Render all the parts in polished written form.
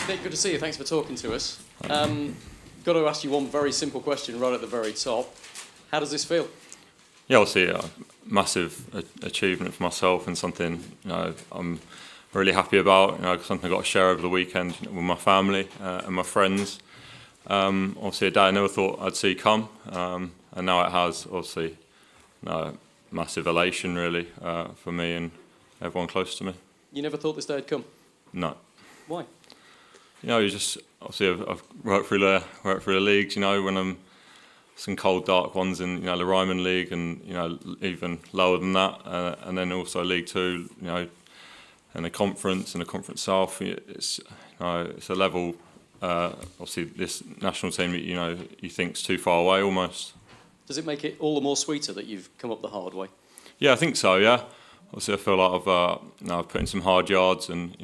Nick, good to see you. Thanks for talking to us. Got to ask you one very simple question right at the very top. How does this feel? Yeah, obviously a massive achievement for myself and something I'm really happy about. Something I got to share over the weekend with my family and my friends. Obviously a day I never thought I'd see come, and now it has. Obviously, massive elation really for me and everyone close to me. You never thought this day would come? No. Why? You just obviously I've worked through the leagues. When I'm some cold dark ones in the Ryman League and even lower than that, and then also League Two. And the Conference South. It's a level. Obviously, this national team you think's too far away almost. Does it make it all the more sweeter that you've come up the hard way? Yeah, I think so. Yeah, obviously I feel like I've put in some hard yards and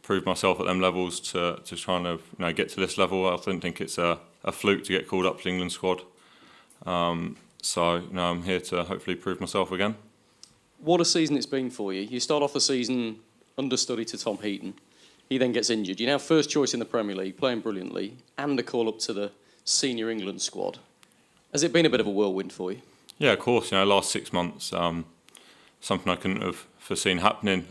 proved myself at them levels to try and get to this level. I don't think it's a fluke to get called up to the England squad. So I'm here to hopefully prove myself again. What a season it's been for you. You start off the season understudy to Tom Heaton. He then gets injured. You're now first choice in the Premier League, playing brilliantly, and a call up to the senior England squad. Has it been a bit of a whirlwind for you? Yeah, of course. Last 6 months, something I couldn't have foreseen happening.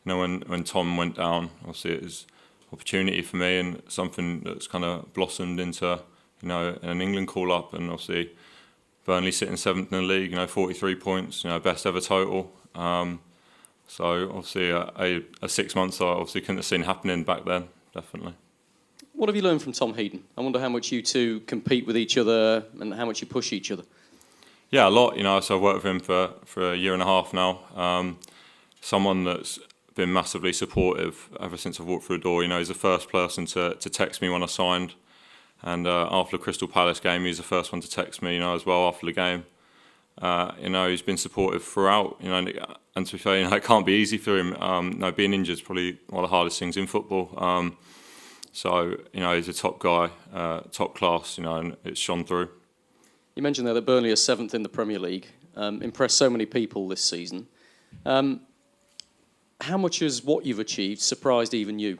When Tom went down, obviously it was an opportunity for me and something that's kind of blossomed into an England call up, and obviously Burnley sitting 7th in the league, 43 points, best ever total. So obviously a 6 months I obviously couldn't have seen happening back then, definitely. What have you learned from Tom Heaton? I wonder how much you two compete with each other and how much you push each other. Yeah, a lot. So I've worked with him for a year and a half now. Someone that's been massively supportive ever since I've walked through the door. He's the first person to text me when I signed, and after the Crystal Palace game, he's the first one to text me, as well after the game. He's been supportive throughout. And to be fair, it can't be easy for him. Being injured is probably one of the hardest things in football. So he's a top guy, top class. And it's shone through. You mentioned there that Burnley are 7th in the Premier League. Impressed so many people this season. How much has what you've achieved surprised even you?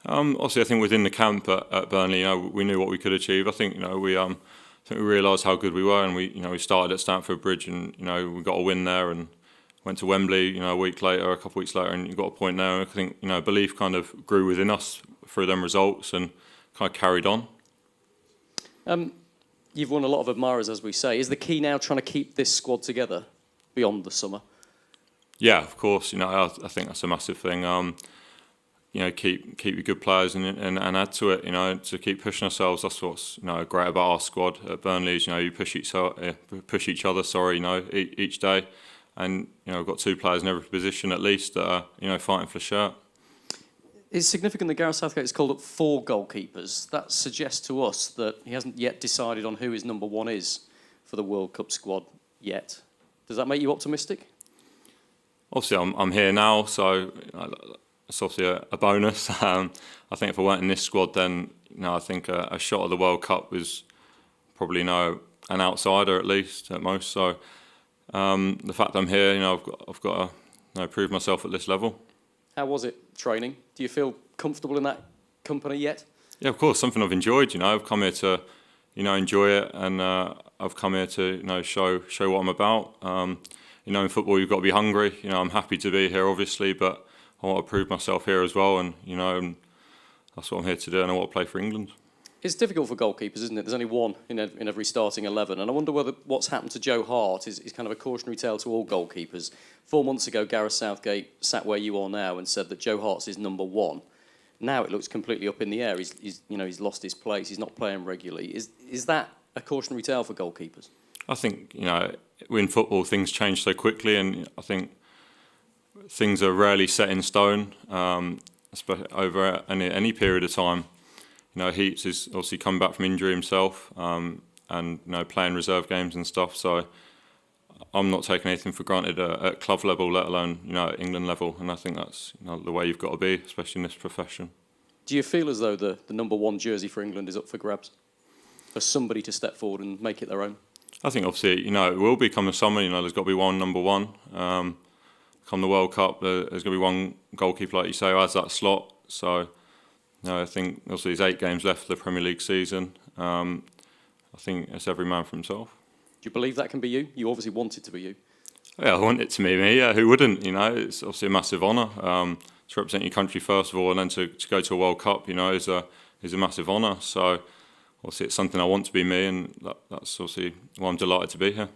Obviously, I think within the camp at Burnley, we knew what we could achieve. I think we realised how good we were, and we started at Stamford Bridge, and we got a win there, and went to Wembley, a week later, a couple of weeks later, and you got a point there. And I think belief kind of grew within us through them results, and kind of carried on. You've won a lot of admirers, as we say. Is the key now trying to keep this squad together beyond the summer? Yeah, of course. I think that's a massive thing. Keep your good players and add to it. To keep pushing ourselves. That's what's great about our squad at Burnley. Is you push each other. Each day, and we've got 2 players in every position at least that are fighting for the shirt. It's significant that Gareth Southgate has called up 4 goalkeepers. That suggests to us that he hasn't yet decided on who his number 1 is for the World Cup squad yet. Does that make you optimistic? Obviously, I'm here now, so it's obviously a bonus. I think if I weren't in this squad, then I think a shot at the World Cup was probably an outsider at least, at most. So the fact I'm here, I've got to prove myself at this level. How was it training? Do you feel comfortable in that company yet? Yeah, of course. Something I've enjoyed. I've come here to enjoy it, and I've come here to show what I'm about. In football, you've got to be hungry. I'm happy to be here, obviously, but I want to prove myself here as well, and and that's what I'm here to do, and I want to play for England. It's difficult for goalkeepers, isn't it? There's only one in every starting 11, and I wonder whether what's happened to Joe Hart is kind of a cautionary tale to all goalkeepers. 4 months ago, Gareth Southgate sat where you are now and said that Joe Hart's is number 1. Now it looks completely up in the air. He's lost his place. He's not playing regularly. Is that a cautionary tale for goalkeepers? I think in football things change so quickly, and I think things are rarely set in stone, especially over any period of time. Heats is obviously come back from injury himself, and playing reserve games and stuff. So I'm not taking anything for granted at club level, let alone at England level. And I think that's the way you've got to be, especially in this profession. Do you feel as though the number 1 jersey for England is up for grabs, for somebody to step forward and make it their own? I think obviously it will be come the summer. There's got to be one number 1. Come the World Cup, there's going to be one goalkeeper, like you say, who has that slot. So, I think obviously there's 8 games left of the Premier League season. I think it's every man for himself. Do you believe that can be you? You obviously want it to be you. Yeah, I want it to be me. Yeah, who wouldn't? It's obviously a massive honour to represent your country first of all, and then to go to a World Cup. Is a massive honour. So obviously it's something I want to be me, and that's obviously why I'm delighted to be here.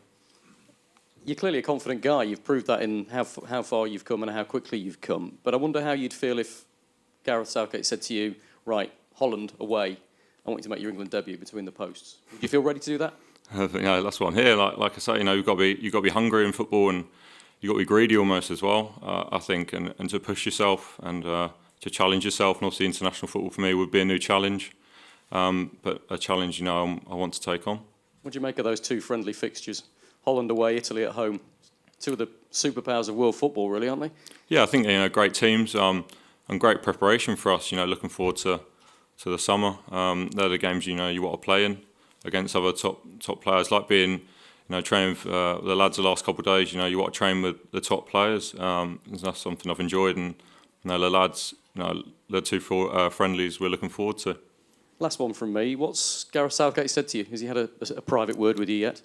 You're clearly a confident guy. You've proved that in how far you've come and how quickly you've come. But I wonder how you'd feel if Gareth Southgate said to you, right, Holland away, I want you to make your England debut between the posts. Would you feel ready to do that? That's what I'm here. Like I say, you've got to be hungry in football, and you've got to be greedy almost as well. I think, and to push yourself and to challenge yourself. And obviously, international football for me would be a new challenge, but a challenge I want to take on. What do you make of those 2 friendly fixtures? Holland away, Italy at home. 2 of the superpowers of world football, really, aren't they? Yeah, I think great teams and great preparation for us. Looking forward to the summer. They're the games you want to play in against other top players. Like being training with the lads the last couple of days. You want to train with the top players. That's something I've enjoyed, and the lads, the 2 friendlies we're looking forward to. Last one from me. What's Gareth Southgate said to you? Has he had a private word with you yet?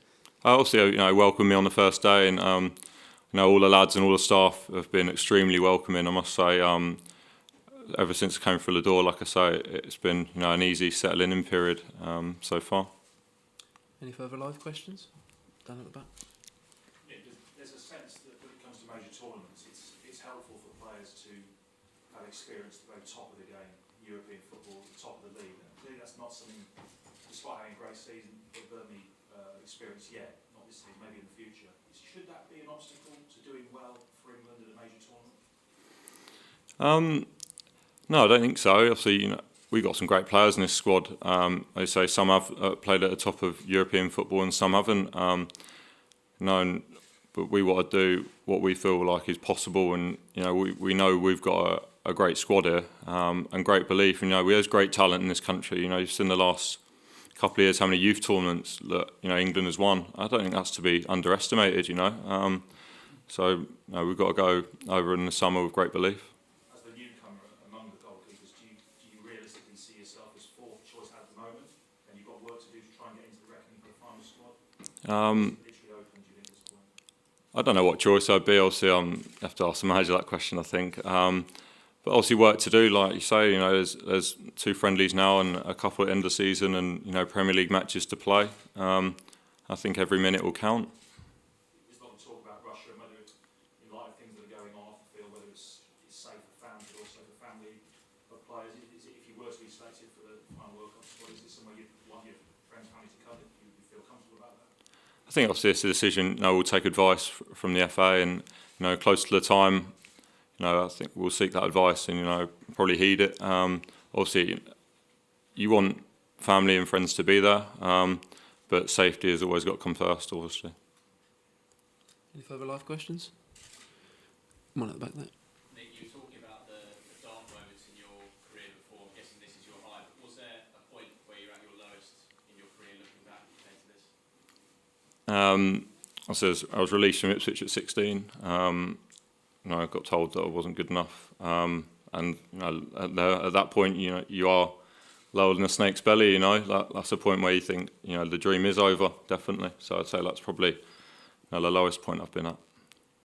Also, welcomed me on the first day, and all the lads and all the staff have been extremely welcoming. I must say, ever since I came through the door, like I say, it's been an easy settling-in period so far. Any further live questions? Down at the back. Yeah, there's a sense that when it comes to major tournaments, it's helpful for players to have experience at the very top of the game, European football, the top of the league. And clearly, that's not something, despite having a great season, that Burnley experience yet, not this season, maybe in the future. Should that be an obstacle to doing well for England at a major tournament? No, I don't think so. Obviously, we've got some great players in this squad. I say some have played at the top of European football and some haven't. But we want to do what we feel like is possible, and we know we've got a great squad here and great belief. And there's great talent in this country. You've seen the last couple of years how many youth tournaments that England has won. I don't think that's to be underestimated. So we've got to go over in the summer with great belief. As the newcomer among the goalkeepers, do you realistically see yourself as 4th choice at the moment, and you've got work to do to try and get into the reckoning for the final squad? Literally open, do you think, at this point? I don't know what choice I'd be. Obviously, I have to ask the manager that question, I think. But obviously work to do, like you say. There's 2 friendlies now and a couple at the end of the season, and Premier League matches to play. I think every minute will count. There's a lot of talk about Russia and whether, in light of things that are going on off the field, whether it's safe for fans, but also for family of players. If you were to be selected for the final World Cup squad, is it somewhere you'd want your friends and family to come? You feel comfortable about that? I think obviously it's a decision. We'll take advice from the FA, and close to the time, I think we'll seek that advice and probably heed it. Obviously, you want family and friends to be there, but safety has always got to come first, obviously. Any further live questions? One at the back there. Nick, you were talking about the dark moments in your career before. I'm guessing this is your high. But was there a point where you're at your lowest in your career looking back compared to this? I was released from Ipswich at 16. I got told that I wasn't good enough, and at that point, you are lower than a snake's belly. That's a point where you think the dream is over, definitely. So I'd say that's probably the lowest point I've been at.